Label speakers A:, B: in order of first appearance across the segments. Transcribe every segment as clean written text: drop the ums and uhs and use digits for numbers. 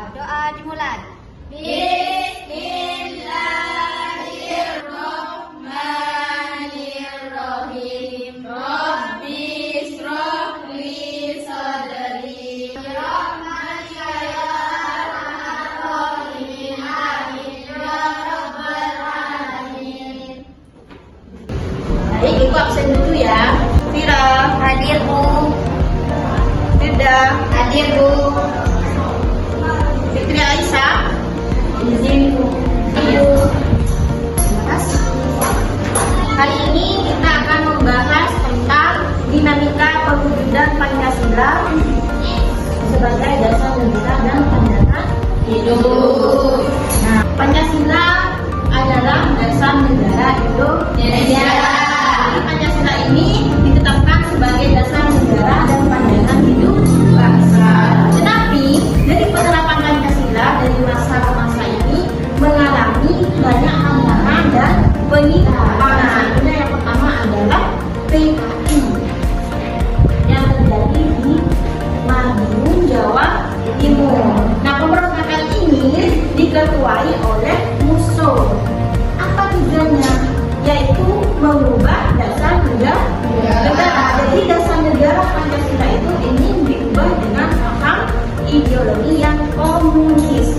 A: Doa dimulai. Bismillahirrahmanirrahim. Rabbi ishrah li sadri. Rahmatika ya arhamar rahimin. Amin ya rabbal alamin.
B: Baik, ibu absen dulu ya. Fira,
A: Hadir, Bu.
B: Firda,
A: Hadir, Bu.
B: Fitri Aisyah.
A: Izin, Bu.
B: Terima kasih. Kali ini kita akan membahas tentang dinamika perwujudan Pancasila sebagai dasar negara dan pandangan hidup. Nah, Pancasila adalah dasar negara Indonesia. Jadi Pancasila ini ditetapkan sebagai dasar negara dan pandangan hidup bangsa. Tetapi dari penerapan Pancasila dari masa ke masa ini mengalami banyak tantangan dan penyimpangan. Nah, yang pertama adalah PKI yang terjadi di Madiun, Jawa Timur. Nah, pemberontakan ini diketuai oleh Musso. Apa tujuannya? Yaitu mengubah dasar negara. Jadi dasar negara Pancasila itu ingin diubah dengan paham ideologi yang komunis.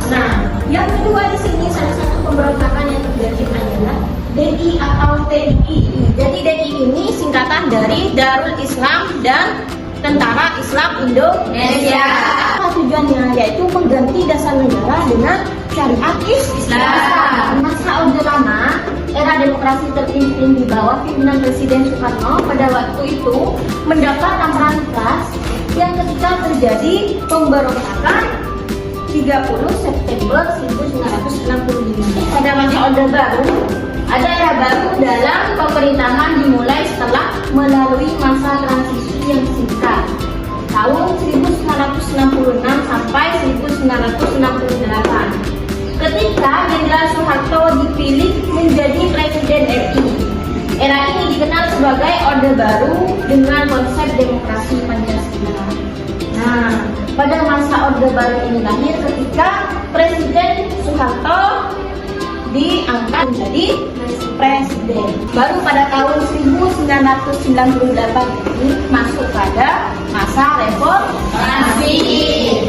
B: Nah, yang kedua di sini salah satu pemberontakan yang terjadi adalah DI atau TII. Jadi DI ini singkatan dari Darul Islam dan Tentara Islam Indonesia. Apa tujuannya? Yaitu mengganti dasar negara dengan syariat Islam. Masa Orde Lama, era demokrasi terpimpin di bawah pimpinan Presiden Soekarno pada waktu itu mendapat tamparan keras yang ketika terjadi pemberontakan 30 September 1965. Pada masa Orde Baru, ada era baru dalam pemerintahan dimulai setelah melalui masa transisi yang singkat tahun 1966 sampai 1968 ketika Jenderal Soeharto dipilih menjadi Presiden RI. Era ini dikenal sebagai Orde Baru dengan konsep demokrasi Pancasila. Nah, pada masa Orde Baru ini lahir ketika Presiden Soeharto diangkat menjadi presiden. Baru pada tahun 1998 ini masuk pada masa reformasi.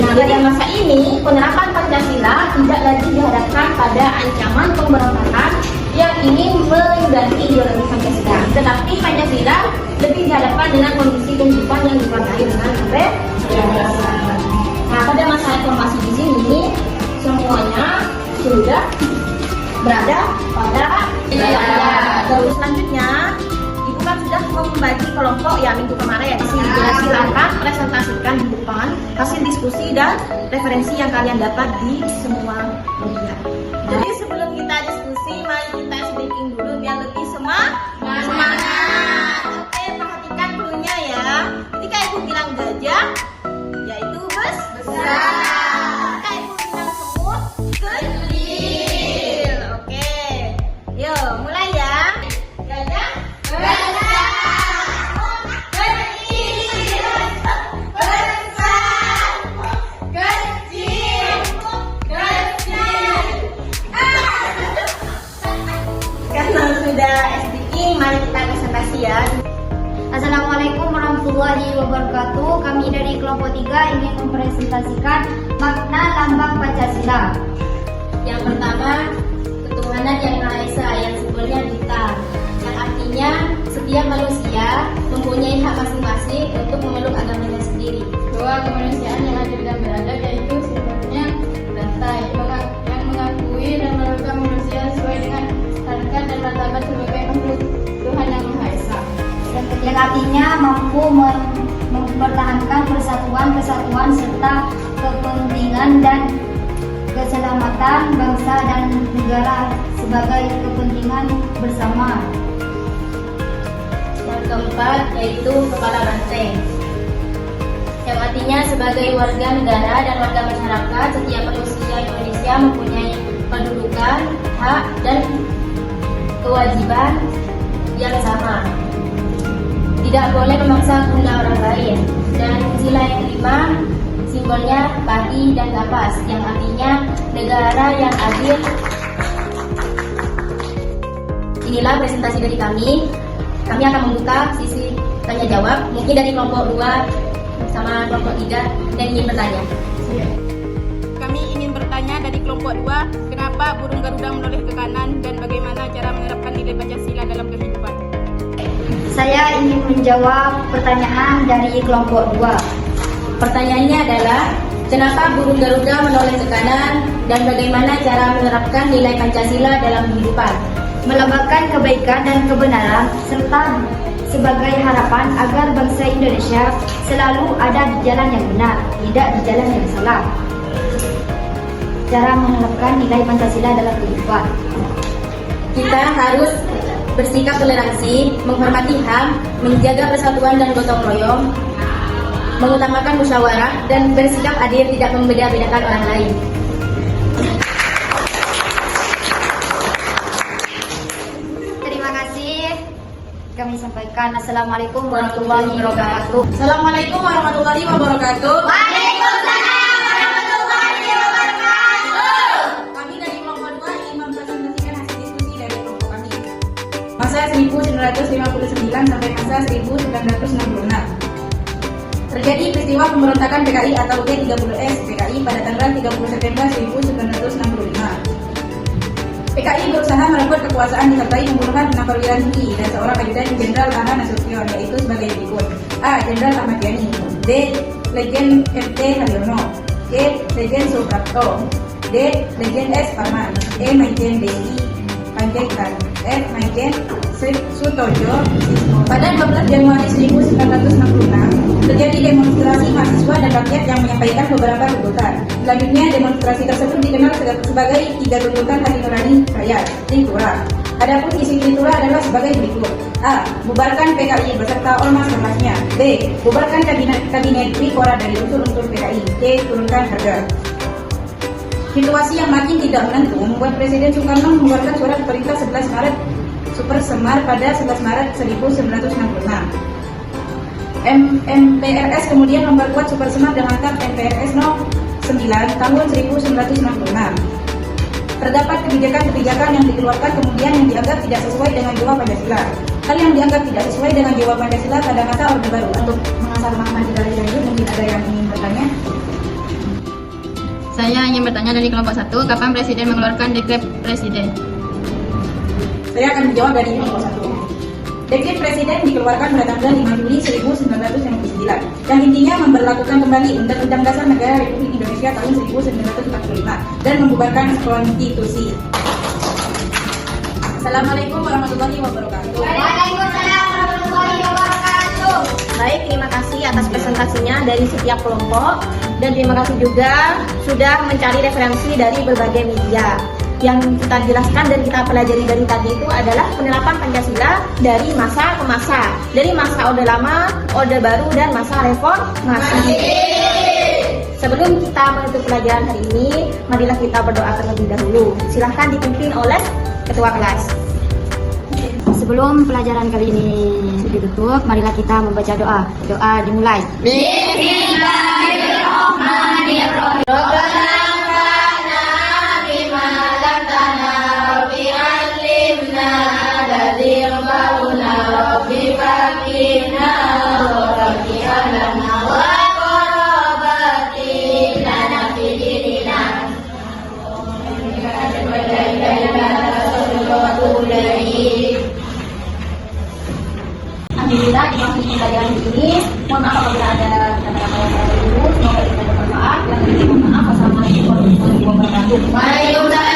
B: Nah, pada masa ini penerapan Pancasila tidak lagi dihadapkan pada ancaman pemberontakan yang ingin mengganti ideologi Pancasila, tetapi Pancasila lebih dihadapkan dengan kondisi kehidupan yang diwarnai dengan reformasi. Nah, pada masa reformasi di sini semuanya sudah berada pada Terus selanjutnya, Ibu kan sudah membagi kelompok ya minggu kemarin. Silakan presentasikan di depan hasil diskusi dan referensi yang kalian dapat di semua media. Jadi sebelum kita diskusi, mari kita speaking dulu biar lebih semangat. Oke, perhatikan dulunya ya. Ketika Ibu bilang gajah, yaitu besar. Ketika Ibu bilang semut, kecil. Oke, yuk mulai ya. Gajah, karena sudah speaking, mari kita presentasi ya.
A: Assalamualaikum warahmatullahi wabarakatuh. Kami dari kelompok 3 ingin mempresentasikan makna lambang Pancasila.
B: Yang pertama, ketuhanan yang Maha Esa yang simbolnya kita, yang artinya setiap manusia mempunyai hak masing-masing untuk memeluk agamanya sendiri.
C: Bahwa kemanusiaan yang adil dan beradab yaitu sifatnya berantai, yang mengakui dan melakukan manusia sesuai dengan harkat dan martabat sebagai makhluk Tuhan yang Maha Esa.
A: Yang artinya mampu mempertahankan kesatuan serta kepentingan dan keselamatan bangsa dan negara sebagai kepentingan bersama.
B: Yang keempat yaitu kepala banteng, yang artinya sebagai warga negara dan warga masyarakat, setiap manusia Indonesia mempunyai kedudukan, hak, dan kewajiban yang sama. Tidak boleh memaksa kehendak orang lain. Dan sila yang kelima, Simbolnya padi dan kapas, yang artinya negara yang adil. Inilah presentasi dari kami. Kami akan membuka sisi tanya jawab. Mungkin dari kelompok 2 sama kelompok 3 yang ingin bertanya.
D: Kami ingin bertanya dari kelompok 2, kenapa burung Garuda menoleh ke kanan dan bagaimana cara menerapkan nilai Pancasila dalam kehidupan?
A: Saya ingin menjawab pertanyaan dari kelompok 2.
B: Pertanyaannya adalah, kenapa burung Garuda menoleh ke kanan dan bagaimana cara menerapkan nilai Pancasila dalam kehidupan?
A: Melambangkan kebaikan dan kebenaran serta sebagai harapan agar bangsa Indonesia selalu ada di jalan yang benar, tidak di jalan yang salah. Cara menerapkan nilai Pancasila dalam kehidupan.
B: Kita harus bersikap toleransi, menghormati HAM, menjaga persatuan dan gotong royong, mengutamakan musyawarah, dan bersikap adil, tidak membeda-bedakan orang lain.
A: Terima kasih. Kami sampaikan Assalamualaikum warahmatullahi wabarakatuh.
D: Assalamualaikum warahmatullahi wabarakatuh.
B: Waalaikumsalam warahmatullahi wabarakatuh.
D: Kami dari kelompok 2 ingin mempresentasikan hasil diskusi dari kelompok kami. Masa 1959 sampai masa 1966. Terjadi peristiwa pemberontakan PKI atau G30S PKI pada tanggal 30 September 1965. PKI berusaha merebut kekuasaan disertai membunuhkan 6 perwira tinggi dan seorang ajudan Jenderal A. Nasution, yaitu sebagai berikut: A. Jenderal Ahmad Yani, D. Legend FT Haryono, C. Legend Suprapto, D. Legend S. Parman, E. Maijen DI Panjaitan, F. Maijen Sutojo. Pada 12 Januari 1966 terjadi demonstrasi mahasiswa dan rakyat yang menyampaikan beberapa tuntutan. Selanjutnya, demonstrasi tersebut dikenal sebagai 3 tuntutan hati nurani rakyat, Tritura. Adapun isi Tritura adalah sebagai berikut: A. Bubarkan PKI beserta ormas-ormasnya. B. Bubarkan kabinet Trikora dari unsur-unsur PKI. C. Turunkan harga. Situasi yang makin tidak menentu membuat Presiden Soekarno mengeluarkan surat perintah 11 Maret Super Semar pada 11 Maret 1966. MPRS kemudian memperkuat Super Semar dengan Akad MPRS No. 9 tahun 1966. Terdapat kebijakan-kebijakan yang dikeluarkan kemudian yang dianggap tidak sesuai dengan jiwa Pancasila. Hal yang dianggap tidak sesuai dengan jiwa Pancasila pada masa Orde Baru. Untuk mengasah pemahaman kita lebih lanjut, mungkin ada yang ingin bertanya.
C: Saya ingin bertanya dari kelompok 1, kapan Presiden mengeluarkan dekret Presiden?
D: Saya akan menjawab dari kelompok 1. Dekret Presiden dikeluarkan pada tanggal 5 Juli 1959 yang intinya memberlakukan kembali Undang-Undang Dasar Negara Republik Indonesia tahun 1945 dan membubarkan konstitusi. Assalamualaikum warahmatullahi wabarakatuh.
A: Waalaikumsalam warahmatullahi wabarakatuh.
B: Baik, terima kasih atas presentasinya dari setiap kelompok, dan terima kasih juga sudah mencari referensi dari berbagai media. Yang kita jelaskan dan kita pelajari dari tadi itu adalah penerapan Pancasila dari masa ke masa, dari masa Orde Lama, Orde Baru, dan masa reformasi. Sebelum kita menutup pelajaran hari ini, marilah kita berdoa terlebih dahulu. Silahkan dipimpin oleh ketua kelas.
A: Sebelum pelajaran kali ini ditutup, marilah kita membaca doa. Doa dimulai.
B: Alhamdulillah, di masing pelajaran ini, mohon maaf apabila ada kata-kata yang salah dulu. Semoga kita bermanfaat. Yang lebih mohon maaf. Wassalamualaikum warahmatullahi wabarakatuh.